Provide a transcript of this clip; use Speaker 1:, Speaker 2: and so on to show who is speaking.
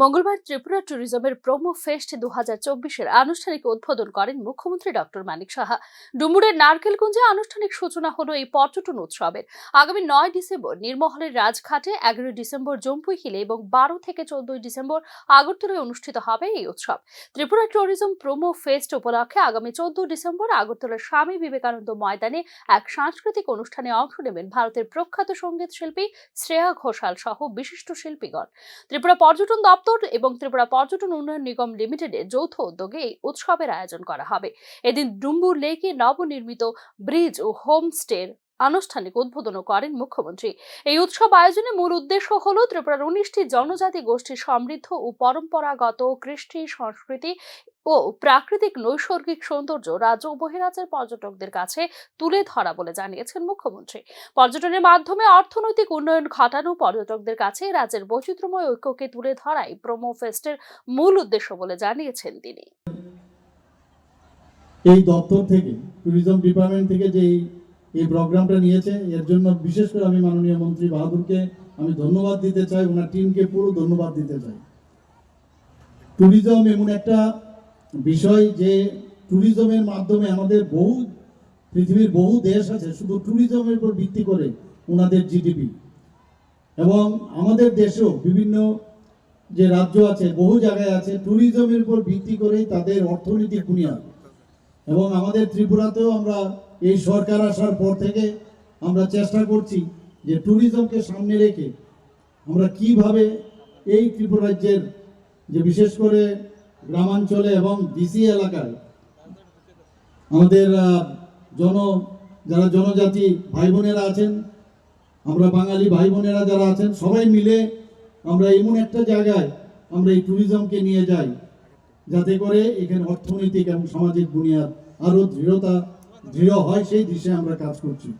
Speaker 1: মঙ্গলবার Tripura ট্যুরিজমের promo fest 2024-এর আনুষ্ঠানিক উদ্বোধন করেন মুখ্যমন্ত্রী ডক্টর মানিক সাহা। ডুমুরের নারকেলকুঞ্জে আনুষ্ঠানিক সূচনা হলো এই পর্যটন উৎসবের। আগামী 9 ডিসেম্বর নির্মহলের রাজঘাটে, 11 ডিসেম্বর জম্পুই হিলে এবং 12 থেকে 14 ডিসেম্বর আগরতলায় অনুষ্ঠিত হবে এই উৎসব। ত্রিপুরা ট্যুরিজম প্রোমো ফেস্ট উপলক্ষে আগামী 14 ডিসেম্বর আগরতলার স্বামী বিবেকানন্দ ময়দানে এক সাংস্কৃতিক অনুষ্ঠানে অংশ নেবেন ভারতের প্রখ্যাত সঙ্গীত শিল্পী শ্রেয়া ঘোষাল সহ বিশিষ্ট শিল্পীগণ। ত্রিপুরা পর্যটন দপ্তর এবং ত্রিপুরা পর্যটন উন্নয়ন নিগম লিমিটেডের যৌথ উদ্যোগে এই উৎসবের আয়োজন করা হবে। এদিন ডুম্বুর লেকে নবনির্মিত ব্রিজ ও হোমস্টের আনুষ্ঠানিক উদ্বোধন করেন মুখ্যমন্ত্রী। এই উৎসব আয়োজনের মূল উদ্দেশ্য হল ত্রিপুরার 19টি জনজাতি গোষ্ঠীর সমৃদ্ধ ও পরম্পরাগত কৃষ্টি সংস্কৃতি ও প্রাকৃতিক নৈসর্গিক সৌন্দর্য রাজ্য ও বহিরাজ্যের পর্যটকদের কাছে তুলে ধরা বলে জানিয়েছেন মুখ্যমন্ত্রী। পর্যটনের মাধ্যমে অর্থনৈতিক উন্নয়ন ঘটানো, পর্যটকদের কাছে রাজ্যের বৈচিত্র্যময় ঐক্যকে তুলে ধরাই প্রোমো ফেস্টের মূল উদ্দেশ্য বলে জানিয়েছেন তিনি।
Speaker 2: এই দপ্তর থেকে, ট্যুরিজম ডিপার্টমেন্ট থেকে যে এই প্রোগ্রামটা নিয়েছে, এর জন্য বিশেষ করে আমি মাননীয় মন্ত্রী বাহাদুরকে আমি ধন্যবাদ দিতে চাই, ওনার টিমকে পুরো ধন্যবাদ দিতে চাই। ট্যুরিজম এমন একটা বিষয় যে ট্যুরিজমের মাধ্যমে আমাদের পৃথিবীর বহু দেশ আছে শুধু ট্যুরিজমের উপর ভিত্তি করে ওনাদের জিডিপি, এবং আমাদের দেশেও বিভিন্ন যে রাজ্য আছে, বহু জায়গায় আছে ট্যুরিজমের উপর ভিত্তি করেই তাদের অর্থনৈতিক বুনিয়াদ। এবং আমাদের ত্রিপুরাতেও আমরা এই সরকার আসার পর থেকে আমরা চেষ্টা করছি যে ট্যুরিজমকে সামনে রেখে আমরা কিভাবে এই ত্রিপুরা রাজ্যের যে বিশেষ করে গ্রামাঞ্চলে এবং ডিসি এলাকায় আমাদের যারা জনজাতি ভাই বোনেরা আছেন, আমরা বাঙালি ভাই বোনেরা যারা আছেন, সবাই মিলে আমরা এমন একটা জায়গায় আমরা এই ট্যুরিজমকে নিয়ে যাই যাতে করে এখানে অর্থনৈতিক এবং সামাজিক বুনিয়াদ আরো দৃঢ় হয়, সেই দিশে আমরা কাজ করছি।